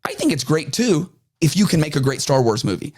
I think it's great too if you can make a great Star Wars movie.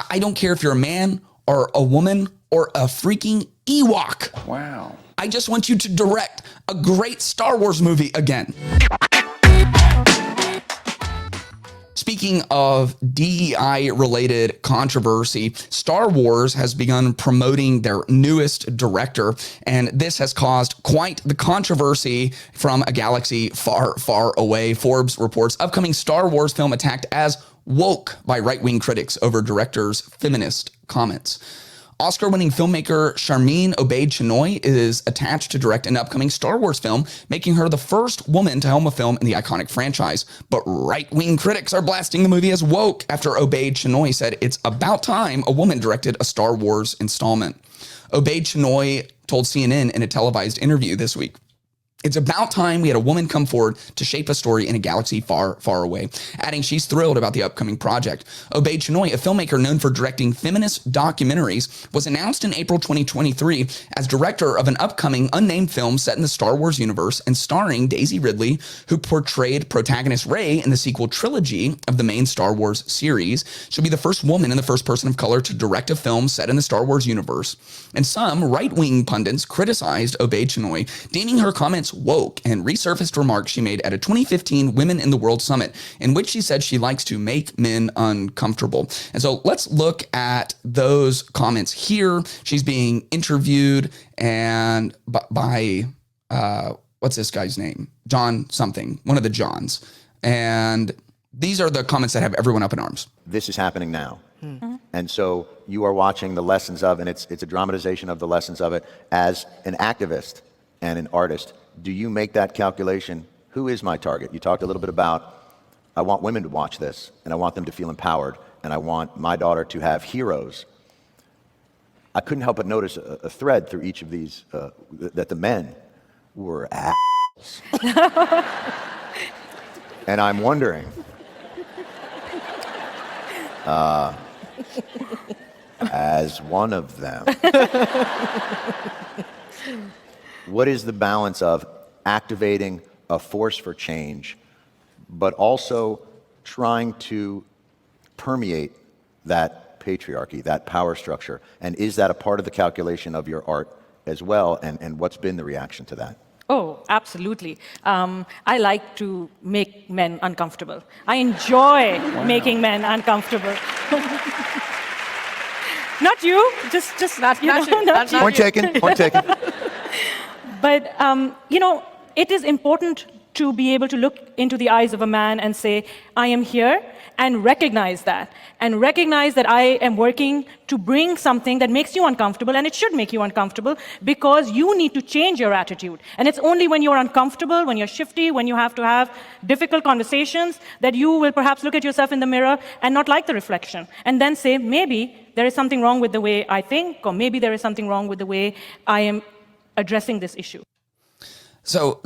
I don't care if you're a man or a woman or a freaking Ewok. Wow. I just want you to direct a great Star Wars movie again. Speaking of DEI-related controversy, Star Wars has begun promoting their newest director, and this has caused quite the controversy from a galaxy far, far away. Forbes reports upcoming Star Wars film attacked as woke by right-wing critics over director's feminist comments. Oscar-winning filmmaker Sharmeen Obaid-Chinoy is attached to direct an upcoming Star Wars film, making her the first woman to helm a film in the iconic franchise. But right-wing critics are blasting the movie as woke after Obaid-Chinoy said it's about time a woman directed a Star Wars installment. Obaid-Chinoy told CNN in a televised interview this week, "It's about time we had a woman come forward to shape a story in a galaxy far, far away," adding she's thrilled about the upcoming project. Obaid-Chinoy, a filmmaker known for directing feminist documentaries, was announced in April 2023 as director of an upcoming unnamed film set in the Star Wars universe and starring Daisy Ridley, who portrayed protagonist Rey in the sequel trilogy of the main Star Wars series. She'll be the first woman and the first person of color to direct a film set in the Star Wars universe. And some right-wing pundits criticized Obaid-Chinoy, deeming her comments woke, and resurfaced remarks she made at a 2015 Women in the World Summit, in which she said she likes to make men uncomfortable. And so let's look at those comments here. She's being interviewed and by what's this guy's name? John something, one of the Johns. And these are the comments that have everyone up in arms. This is happening now. And so you are watching the lessons of, and it's a dramatization of the lessons of it. As an activist and an artist, do you make that calculation? Who is my target? You talked a little bit about, I want women to watch this, and I want them to feel empowered, and I want my daughter to have heroes. I couldn't help but notice a thread through each of these, that the men were assholes. And I'm wondering, as one of them, what is the balance of activating a force for change, but also trying to permeate that patriarchy, that power structure? And is that a part of the calculation of your art as well? And what's been the reaction to that? Oh, absolutely. I like to make men uncomfortable. I enjoy making men uncomfortable. Not you, just not you. Not you. Point taken, point taken. But, it is important to be able to look into the eyes of a man and say, I am here, and recognize that. And recognize that I am working to bring something that makes you uncomfortable, and it should make you uncomfortable, because you need to change your attitude. And it's only when you're uncomfortable, when you're shifty, when you have to have difficult conversations, that you will perhaps look at yourself in the mirror and not like the reflection. And then say, maybe there is something wrong with the way I think, or maybe there is something wrong with the way I am addressing this issue. So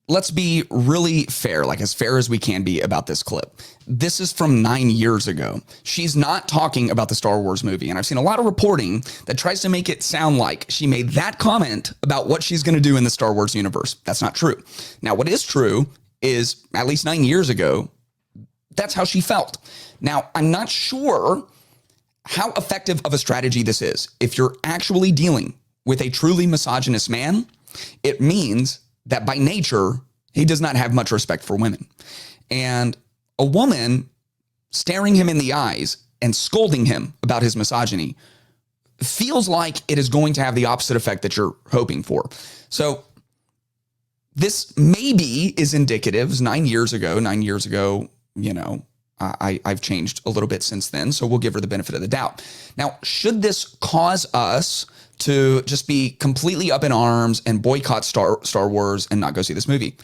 let's be really fair, like as fair as we can be about this clip. This is from 9 years ago. She's not talking about the Star Wars movie. And I've seen a lot of reporting that tries to make it sound like she made that comment about what she's going to do in the Star Wars universe. That's not true. Now, what is true is at least 9 years ago, that's how she felt. Now, I'm not sure how effective of a strategy this is. If you're actually dealing with a truly misogynist man, it means that by nature, he does not have much respect for women. And a woman staring him in the eyes and scolding him about his misogyny feels like it is going to have the opposite effect that you're hoping for. So this maybe is indicative. 9 years ago, I've changed a little bit since then, so we'll give her the benefit of the doubt. Now, should this cause us to just be completely up in arms and boycott Star Wars and not go see this movie?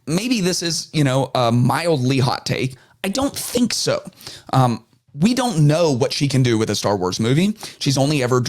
Maybe this is, a mildly hot take. I don't think so. We don't know what she can do with a Star Wars movie. She's only ever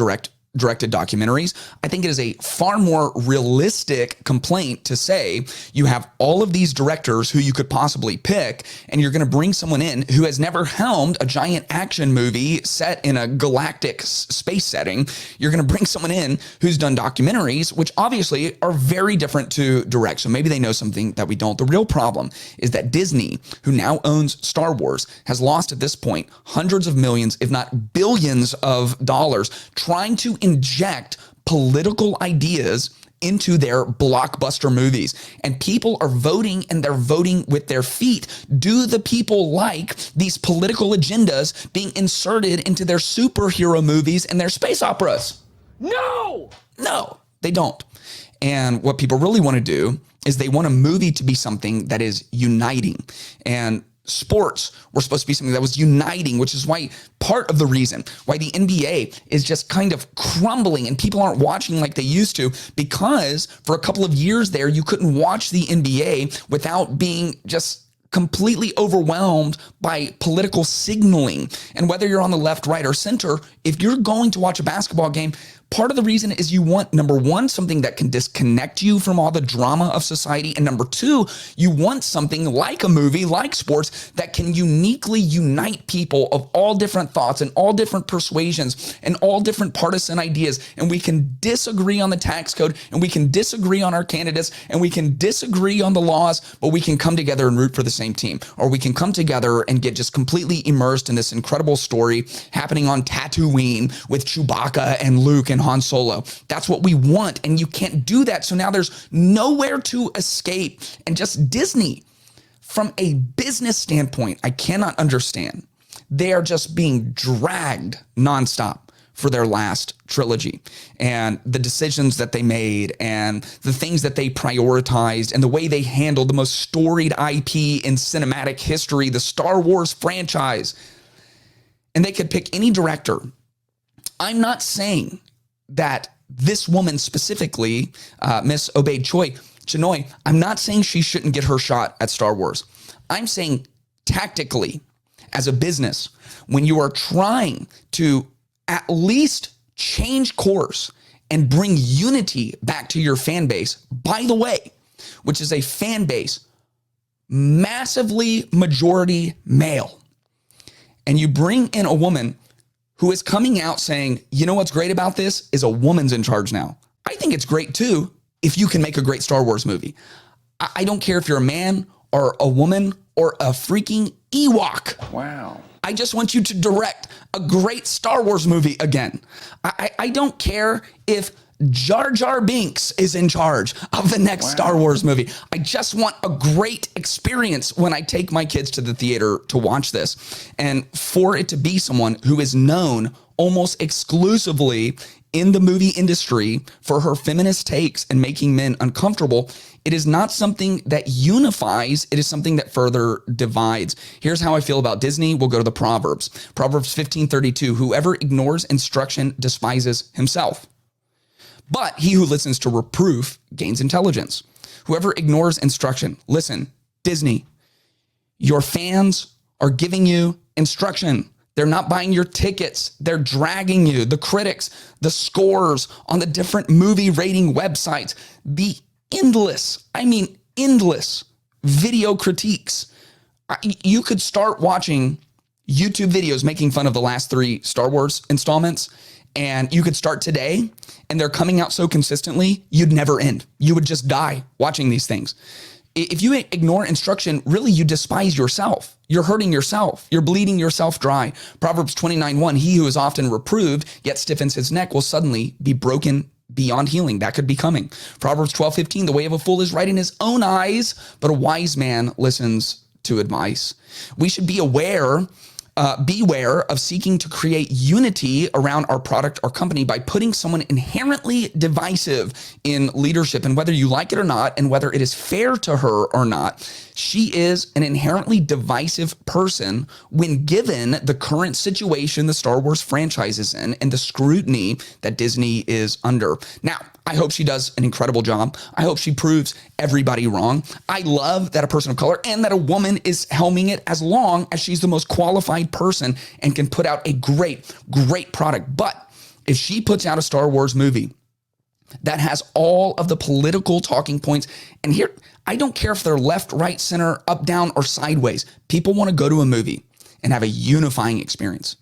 directed documentaries. I think it is a far more realistic complaint to say you have all of these directors who you could possibly pick, and you're going to bring someone in who has never helmed a giant action movie set in a galactic space setting. You're going to bring someone in who's done documentaries, which obviously are very different to direct. So maybe they know something that we don't. The real problem is that Disney, who now owns Star Wars, has lost at this point hundreds of millions, if not billions of dollars, trying to inject political ideas into their blockbuster movies. And people are voting, and they're voting with their feet. Do the people like these political agendas being inserted into their superhero movies and their space operas? No, they don't. And what people really want to do is they want a movie to be something that is uniting. And sports were supposed to be something that was uniting, which is why part of the reason why the NBA is just kind of crumbling and people aren't watching like they used to, because for a couple of years there, you couldn't watch the NBA without being just completely overwhelmed by political signaling. And whether you're on the left, right, or center, if you're going to watch a basketball game, part of the reason is you want, number one, something that can disconnect you from all the drama of society. And number two, you want something like a movie, like sports, that can uniquely unite people of all different thoughts and all different persuasions and all different partisan ideas. And we can disagree on the tax code, and we can disagree on our candidates, and we can disagree on the laws, but we can come together and root for the same team. Or we can come together and get just completely immersed in this incredible story happening on Tatooine with Chewbacca and Luke and Han Solo. That's what we want, and you can't do that. So now there's nowhere to escape. And just Disney, from a business standpoint, I cannot understand. They are just being dragged nonstop for their last trilogy, and the decisions that they made and the things that they prioritized and the way they handled the most storied IP in cinematic history, the Star Wars franchise. And they could pick any director. I'm not saying that this woman specifically, Miss Obaid-Chinoy, I'm not saying she shouldn't get her shot at Star Wars. I'm saying tactically, as a business, when you are trying to at least change course and bring unity back to your fan base, by the way, which is a fan base massively majority male, and you bring in a woman who is coming out saying, you know what's great about this is a woman's in charge now. I think it's great too if you can make a great Star Wars movie. I don't care if you're a man or a woman or a freaking Ewok. Wow. I just want you to direct a great Star Wars movie again. I don't care if Jar Jar Binks is in charge of the next Star Wars movie. I just want a great experience when I take my kids to the theater to watch this. And for it to be someone who is known almost exclusively in the movie industry for her feminist takes and making men uncomfortable, it is not something that unifies. It is something that further divides. Here's how I feel about Disney. We'll go to the Proverbs. Proverbs 15:32, whoever ignores instruction despises himself, but he who listens to reproof gains intelligence. Whoever ignores instruction. Listen, Disney, your fans are giving you instruction. They're not buying your tickets. They're dragging you. The critics, the scores on the different movie rating websites, the endless video critiques. You could start watching YouTube videos making fun of the last 3 Star Wars installments, and you could start today, and they're coming out so consistently, you'd never end. You would just die watching these things. If you ignore instruction, really you despise yourself. You're hurting yourself. You're bleeding yourself dry. Proverbs 29:1, he who is often reproved, yet stiffens his neck, will suddenly be broken beyond healing. That could be coming. Proverbs 12:15, the way of a fool is right in his own eyes, but a wise man listens to advice. We should be beware of seeking to create unity around our product or company by putting someone inherently divisive in leadership. And whether you like it or not, and whether it is fair to her or not, she is an inherently divisive person when given the current situation the Star Wars franchise is in and the scrutiny that Disney is under. Now, I hope she does an incredible job. I hope she proves everybody wrong. I love that a person of color and that a woman is helming it, as long as she's the most qualified person and can put out a great product. But if she puts out a Star Wars movie that has all of the political talking points, and here, I don't care if they're left, right, center, up, down, or sideways. People want to go to a movie and have a unifying experience.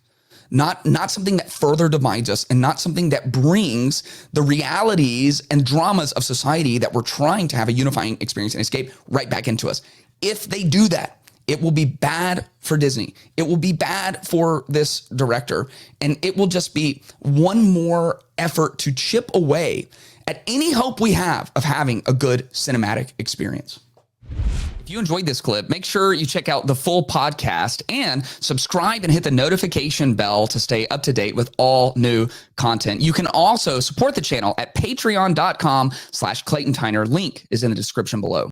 Not something that further divides us, and not something that brings the realities and dramas of society that we're trying to have a unifying experience and escape right back into us. If they do that, it will be bad for Disney. It will be bad for this director, and it will just be one more effort to chip away at any hope we have of having a good cinematic experience. If you enjoyed this clip, make sure you check out the full podcast and subscribe and hit the notification bell to stay up to date with all new content. You can also support the channel at patreon.com/Clayton Tyner. Link is in the description below.